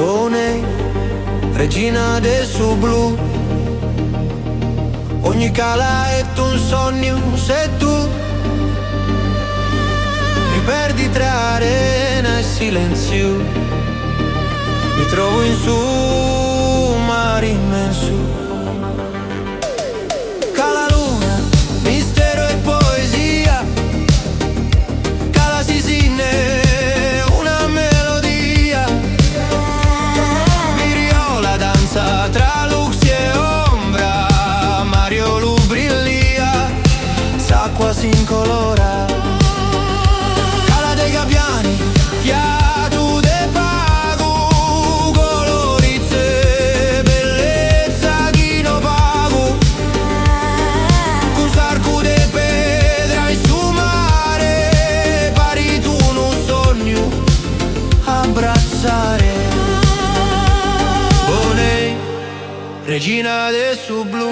Bonei, regina del su blu. Ogni cala è un sogno se tu mi perdi tra arena e silenzio. Mi trovo in su, mare immenso. Cala luna, mistero e poesia. Cala Sisine, una melodia. Miriola danza tra luxi e ombra. Mario Lubrillia, s'acqua si incolora. Cala dei gabbiani, fiato de pago. Colorizze, bellezza chi no pago. Con sarco de pedra in su mare. Pari tu un sogno abbracciare. Bonei, regina del su blu.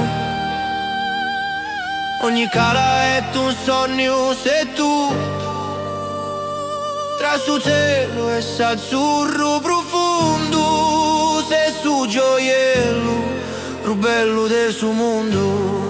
Ogni cala è un sogno se tu tra su cielo e s'azzurro profondo. Se su gioiello, rubello del suo mondo.